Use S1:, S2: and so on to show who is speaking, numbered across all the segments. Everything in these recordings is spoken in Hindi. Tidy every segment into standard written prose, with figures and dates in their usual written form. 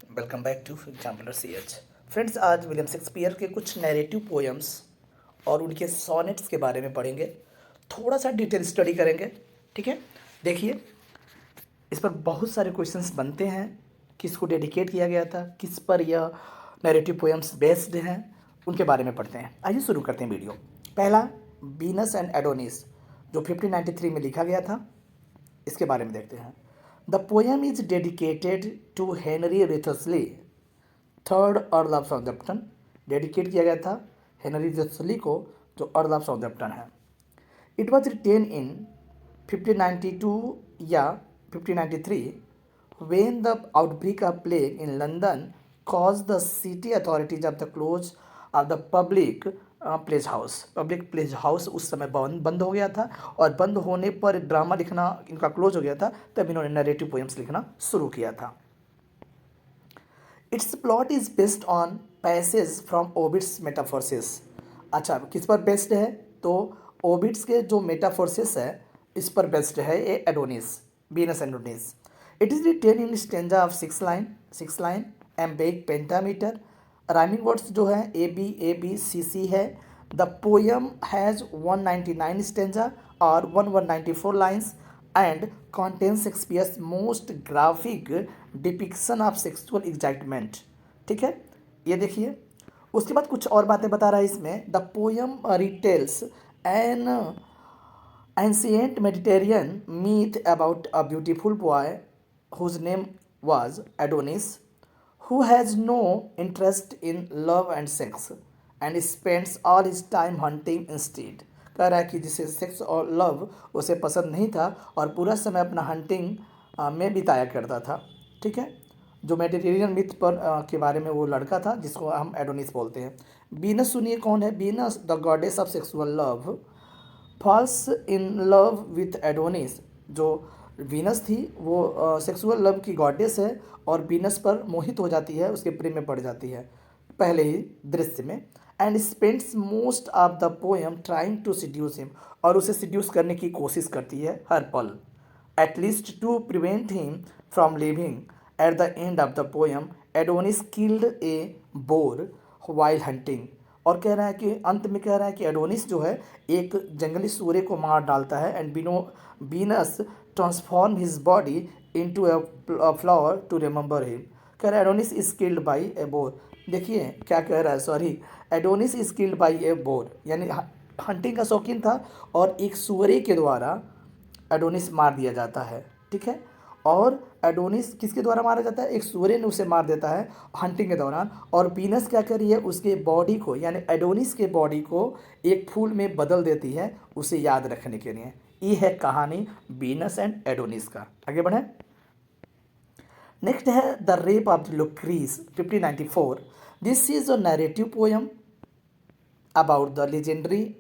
S1: Welcome back to exemplar C H. Friends, आज विलियम शेक्सपियर के कुछ नैरेटिव पोएम्स और उनके सॉनेट्स के बारे में पढ़ेंगे। थोड़ा सा डिटेल स्टडी करेंगे। ठीक है, देखिए, इस पर बहुत सारे क्वेश्चंस बनते हैं। किसको डेडिकेट किया गया था, किस पर यह नैरेटिव पोएम्स बेस्ड हैं, उनके बारे में पढ़ते हैं। आइए शुरू करते हैं वीडियो। पहला, वीनस एंड एडोनिस, जो 1593 में लिखा गया था, इसके बारे में देखते हैं। The poem is dedicated to Henry Wriothesley, third Earl of Southampton. Dedicate किया गया था हेनरी रिथसली को, जो अर्ल ऑफ साउथम्पटन है। इट वॉज रिटेन इन 1592 या 1593 when the outbreak of plague in London caused the city authorities of the close of the public plays house. Public plays house उस समय बंद हो गया था, और बंद होने पर ड्रामा लिखना इनका क्लोज हो गया था। तब इन्होंने नैरेटिव पोएम्स लिखना शुरू किया था। Its plot is based on passage from Ovid's Metamorphoses. अच्छा, किस पर बेस्ड है? तो ओविड्स के जो मेटाफोर्सिस है, इस पर बेस्ड है ये Adonis, Venus Adonis. It is written in stanza of 6 line iambic pentameter. Rhyming words जो है ए बी सी है। द पोएम हैज़ 199 स्टेंजा और 1194 lines and contains Shakespeare's most graphic depiction of sexual excitement। ठीक है, ये देखिए। उसके बाद कुछ और बातें बता रहा है इसमें। The poem retells an ancient Mediterranean myth about a beautiful boy whose name was Adonis, who has no interest in love and sex and spends all his time hunting instead। कह रहा है कि जिसे सेक्स और लव उसे पसंद नहीं था और पूरा समय अपना हंटिंग में बिताया करता था। ठीक है, जो मेडिटेरियन मिथ पर के बारे में वो लड़का था जिसको हम एडोनिस बोलते हैं। बीनस सुनिए कौन है? Beans the goddess of sexual love falls in love with Adonis. जो वीनस थी वो सेक्सुअल लव की गॉडेस है और वीनस पर मोहित हो जाती है, उसके प्रेम में पड़ जाती है पहले ही दृश्य में। And spends most of the poem trying to seduce him, और उसे सिड्यूस करने की कोशिश करती है हर पल, at least to prevent him from living. At the end of the poem Adonis killed A bore while hunting. और कह रहा है कि अंत में कह रहा है कि एडोनिस जो है एक जंगली सूरे को मार डालता है। And Venus transform his body into a flower to remember him. कह रहा है Adonis is killed by a boar. देखिए क्या कह रहा है, sorry, Adonis is killed by a boar, यानी हंटिंग का शौकीन था और एक सूरे के द्वारा एडोनिस मार दिया जाता है। ठीक है, और एडोनिस किसके द्वारा मारा जाता है? एक सूर्य ने उसे मार देता है हंटिंग के दौरान। और वीनस क्या कर रही है? उसके बॉडी को, यानी एडोनिस के बॉडी को एक फूल में बदल देती है उसे याद रखने के लिए। ये है कहानी वीनस एंड एडोनिस का। आगे बढ़े। नेक्स्ट है the rape of Lucrece 1594। This is a narrative poem about the legendary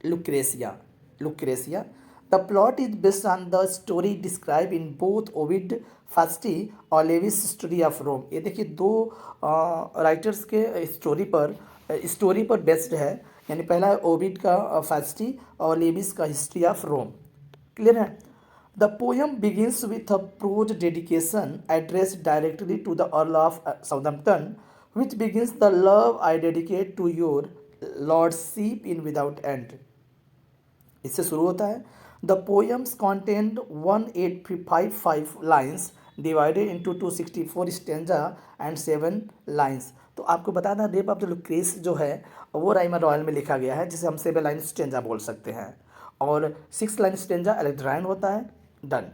S1: Lucretia. The plot is based on the story described in both Ovid Fasti और लेविस हिस्ट्री ऑफ रोम। ये देखिए, दो राइटर्स के स्टोरी पर बेस्ड है। यानी पहला है ओविड का फास्टी और लेविस का हिस्ट्री ऑफ रोम। क्लियर है? The poem begins with a prose dedication addressed directly to the Earl of Southampton, which begins the love I dedicate to your lordship in without end। इससे शुरू होता है। The poems content 1855 lines divided into 264 stanza and 7 lines. तो आपको बता दें, रेप ऑफ द लुक्रेस जो है वो राइमर रॉयल में लिखा गया है, जिसे हम 7 लाइन स्टेंजा बोल सकते हैं, और 6 लाइन स्टेंजा एलेक्ट्राइन होता है। Done.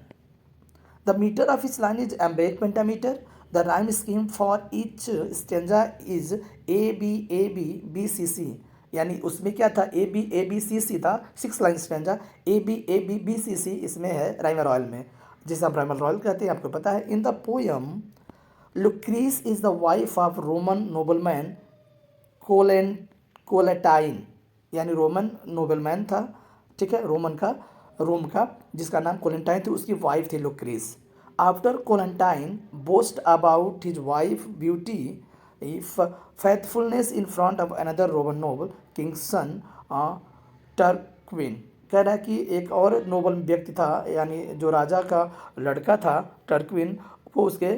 S1: The metre of each line is iambic pentameter. The rhyme scheme for each stanza is A B C. यानी उसमें क्या था? ए बी सी था, 6 line stanza. A B C इसमें है राइमर रॉयल में, जिसे हम राइमर रॉयल कहते हैं, आपको पता है। In the poem Lucrece is the wife of Roman nobleman Collatine, यानी रोमन नोबलमैन था। ठीक है, रोम का जिसका नाम कोलेंटाइन थी, उसकी वाइफ थी Lucrece. After Collatine boast about his wife beauty faithfulness in front of another Roman noble king's son Tarquin. कह रहा है कि एक और नोबल व्यक्ति था, यानी जो राजा का लड़का था टर्क्विन, वो उसके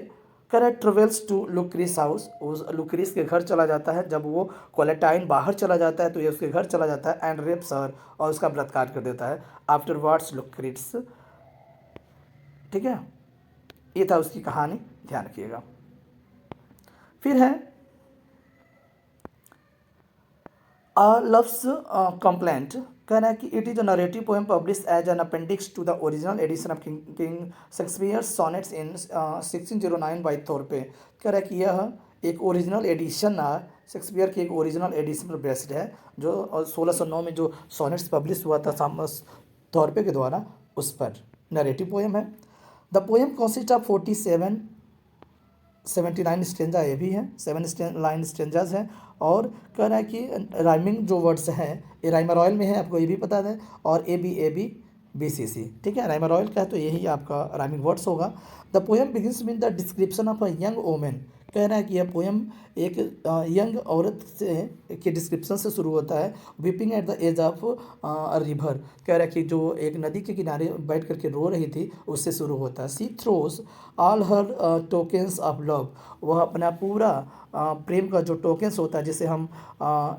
S1: करें ट्रेवल्स टू लुक्रीस हाउस, उस लुक्रीस के घर चला जाता है। जब वो क्वालेटाइन बाहर चला जाता है तो ये उसके घर चला जाता है एंड रेप्स हर, और उसका बलात्कार कर देता है। आफ्टर वर्ड्स लुक्रीस, ठीक है, ये था उसकी कहानी, ध्यान रखिएगा। फिर है लव्स कंप्लेंट, कह रहा है कि it is a narrative poem publish as an appendix to the original edition of king Shakespeare sonnets in 1609 by Thorpe. कह रहा है कि यह एक ओरिजिनल एडिशन शेक्सपियर की एक ओरिजिनल एडिशन पर बेस्ड है, जो 1609 में जो सोनेट्स पब्लिश हुआ था थोरपे के द्वारा, उस पर नरेटिव पोएम है। The poem consist of 79 stanza, ये भी है 7 लाइन स्टेंजाज हैं। और कह रहा है कि राइमिंग जो वर्ड्स हैं ये राइमर ऑयल में है, आपको ये भी पता है, और ए बी सी सी, ठीक है। राइमर ऑयल का है तो यही आपका राइमिंग वर्ड्स होगा। The poem begins with the description of a young women, कह रहा है कि यह पोएम एक यंग औरत से के डिस्क्रिप्शन से शुरू होता है। Weeping at the edge of river, कह रहा है कि जो एक नदी के किनारे बैठ करके रो रही थी, उससे शुरू होता है। She throws all her tokens of love, वह अपना पूरा प्रेम का जो टोकन्स होता है, जिसे हम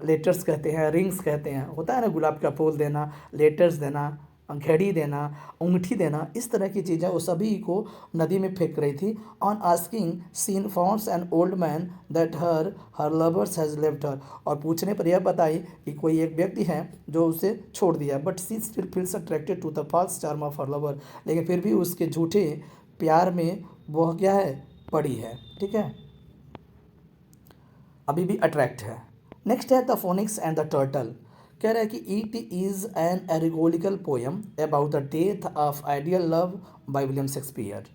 S1: लेटर्स कहते हैं, रिंग्स कहते हैं, होता है ना, गुलाब का फूल देना, लेटर्स देना, घड़ी देना, अंगूठी देना, इस तरह की चीज़ें वो सभी को नदी में फेंक रही थी। On asking she founds an old man that her lovers has left her, और पूछने पर यह बताई कि कोई एक व्यक्ति है जो उसे छोड़ दिया। But she still feels attracted to the false charm of her lover, लेकिन फिर भी उसके झूठे प्यार में वह क्या है, पड़ी है, ठीक है, अभी भी अट्रैक्ट है। नेक्स्ट है the Phoenix and the Turtle, कह रहा है कि it is an allegorical poem about the death of ideal love by William Shakespeare.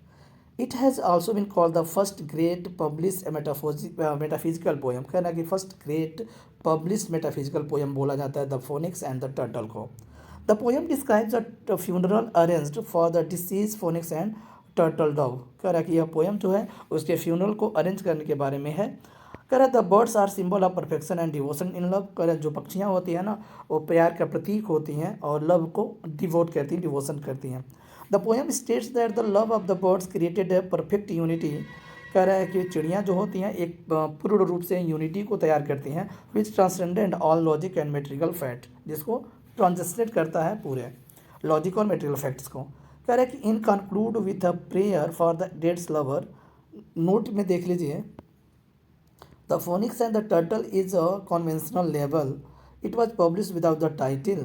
S1: It has also been called the first great publish metaphysical poem, कह रहा है कि first great publish metaphysical poem बोला जाता है the Phoenix and the Turtle को। The poem describes a funeral arranged for the deceased phoenix and turtle dove, कह रहा है कि यह पोएम जो है उसके फ्यूनरल को अरेंज करने के बारे में है। कह रहा है the birds are symbol of perfection and devotion in love, कह रहा है जो पक्षियाँ होती हैं ना, वो प्यार का प्रतीक होती हैं और लव को डिवोट करती हैं, डिवोशन करती हैं। The poem states that the love of the birds created a perfect unity, कह रहा है कि चिड़ियाँ जो होती हैं एक पूर्ण रूप से यूनिटी को तैयार करती हैं, which transcendent all logic and material fact, जिसको ट्रांसलेट करता है पूरे लॉजिक और मेटेरियल फैक्ट्स को। कह रहा है कि in conclude with a prayer for the dead's lover, note में देख लीजिए, The Phoenix and the Turtle is a conventional label. It was published without the title.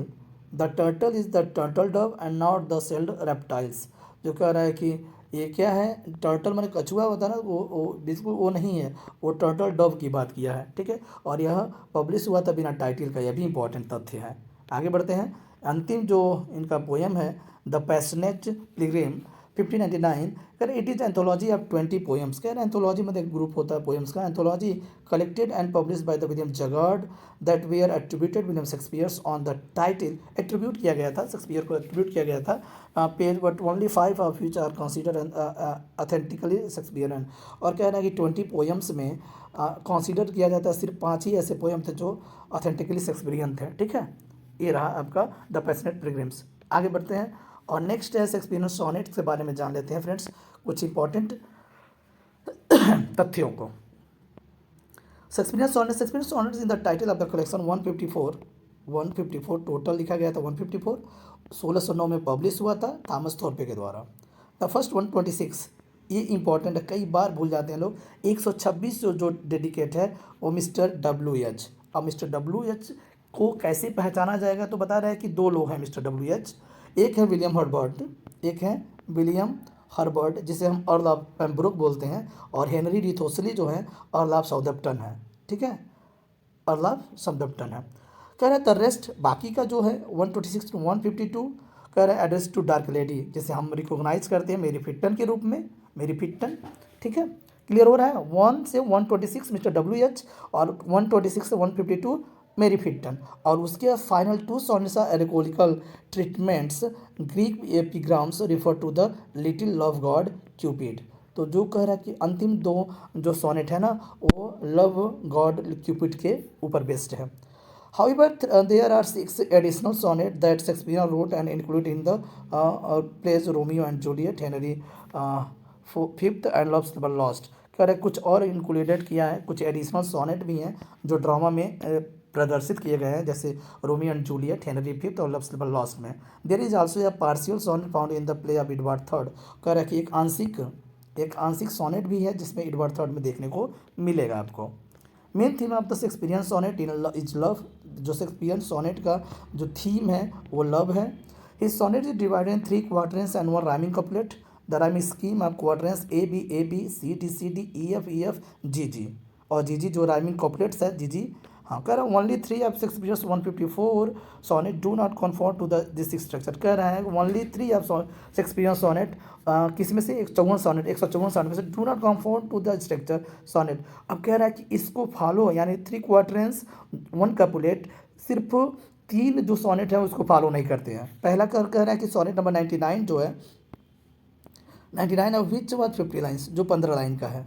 S1: The turtle is the turtle dove and not the shelled reptiles. जो कह रहा है कि ये क्या है, टर्टल मैंने कछुआ होता है ना, वो बिल्कुल वो नहीं है, वो टर्टल डव की बात किया है, ठीक है। और यह पब्लिश हुआ था बिना टाइटल का, यह भी इंपॉर्टेंट तथ्य है। आगे बढ़ते हैं। अंतिम जो इनका पोएम है द पैशनेट पिलग्रिम 1599, कह रहे it is anthology of 20 poems, कह रहे एंथोलॉजी में एक ग्रुप होता है पोएम्स का, anthology collected and publish by the William Jaggard that they are attributed William Shakespeare's on the title, attribute किया गया था, शेक्सपियर को एट्रीब्यूट किया गया था page, but only 5 of which are considered authentically Shakespearean. और कह रहा है कि 20 पोएम्स में कंसिडर किया जाता है, सिर्फ 5 ही ऐसे पोएम थे जो ऑथेंटिकली शेक्सपियरन थे, ठीक है। ये रहा आपका द पैशनेट पिलग्रिम्स। आगे बढ़ते हैं और नेक्स्ट है शेक्सपियरन सोनेट्स के बारे में जान लेते हैं फ्रेंड्स, कुछ इंपॉर्टेंट तथ्यों को। Shakespearean sonnets in the title of the collection 154 total लिखा गया था, 154 1609 में पब्लिश हुआ था थॉमस थॉर्पे के द्वारा। द फर्स्ट 126, ये इंपॉर्टेंट है, कई बार भूल जाते हैं लोग। 126 जो डेडिकेट है वो मिस्टर WH। अब मिस्टर WH को कैसे पहचाना जाएगा, तो बता रहा है कि 2 लोग हैं मिस्टर WH, एक है विलियम हर्बर्ट, एक है विलियम हर्बर्ट जिसे हम अर्ल ऑफ पेम्ब्रोक बोलते हैं, और हेनरी रिथोसली जो है अर्ल ऑफ साउथम्पटन है, ठीक है, अर्ल ऑफ साउथम्पटन है। कह रहा है द रेस्ट बाकी का जो है 126 to 152, कह रहा है एड्रेस टू डार्क लेडी, जिसे हम रिकॉग्नाइज करते हैं मेरी फिट्टन के रूप में, मेरी फिट्टन, ठीक है, क्लियर हो रहा है। 1 से 126 मिस्टर WH और 126 से 152 मेरी फिट्टन, और उसके final 2 sonnets are allegorical treatments, Greek epigrams refer to the little love god Cupid. तो जो कह रहा है कि अंतिम 2 जो सोनेट है ना, वो लव गॉड क्यूपिड के ऊपर बेस्ड है। However, there are 6 additional sonnets that Shakespeare wrote and included in the plays Romeo and Juliet, Henry Fifth and Love's Lost. कह रहे कुछ और इंक्लूडेड किया है, कुछ एडिशनल सोनेट भी हैं जो ड्रामा में प्रदर्शित किए गए हैं, जैसे Romeo and Juliet, Henry fifth और लव लॉस्ट में। There is also a partial sonnet found in the play of Edward third. कह रहा है कि एक आंशिक सोनेट भी है जिसमें एडवर्ड थर्ड में देखने को मिलेगा आपको। Main theme of the Shakespearean sonnet is love. जो शेक्सपियरियन सोनेट का जो थीम है वो लव है। His sonnet is divided in 3 quatrains and 1 rhyming couplet. The rhyming scheme of quatrains A B C D E F G G, और जी जो राइमिंग कपलेट्स है जी। हाँ, कह रहा है only 3 of Shakespeare's 154 sonnet do not conform to the this structure. कह रहा है ओनली 3 ऑफ शेक्सपियरियन सोनेट, किसमें से 154 सोनेट, 154 सोनेट में से do not conform to the structure sonnet. अब कह रहा है कि इसको फॉलो, यानी 3 क्वार्टरन्स 1 कपुलेट, सिर्फ 3 जो सोनेट है उसको फॉलो नहीं करते हैं। पहला कह रहा है कि सोनेट नंबर 99 जो है, 99 ऑफ विच वाज 50 लाइन्स, जो 15 लाइन का है।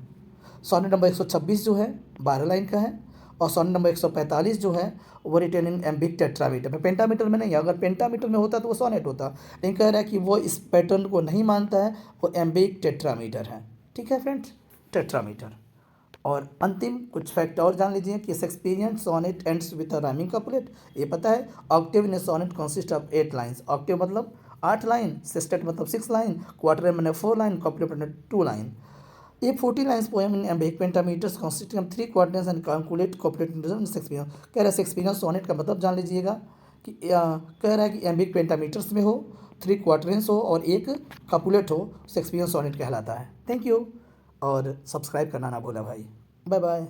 S1: सोनेट नंबर 126 जो है 12 लाइन का है, और सोनेट नंबर 145 जो है वो रिटेन इन एम्बिक टेट्रामीटर में, पेंटामीटर में नहीं है। अगर पेंटामीटर में होता तो वो सोनेट होता, लेकिन कह रहा है कि वो इस पैटर्न को नहीं मानता है, वो एम्बिक टेट्रामीटर है। ठीक है फ्रेंड्स, टेट्रामीटर। और अंतिम कुछ फैक्ट और जान लीजिए कि Shakespearean sonnet ends with a rhyming couplet, ये पता है। Octave in a sonnet consist of 8 lines. Octave मतलब 8 लाइन, सेस्टेट मतलब 6 लाइन, क्वार्टर मतलब 4 लाइन, कपलेट मतलब 2 line. A 14 lines poem in iambic pentameters consisting of 3 quatrains and calculate couplet in Shakespeare. कह रहा है शेक्सपियरियन सोनेट का मतलब जान लीजिएगा कि कह रहा है कि एम्बिक पेंटामीटर्स में हो, 3 क्वार्टरेंस हो और 1 कपुलेट हो, शेक्सपियरियन सोनेट कहलाता है। थैंक यू, और सब्सक्राइब करना ना भूला भाई। Bye bye.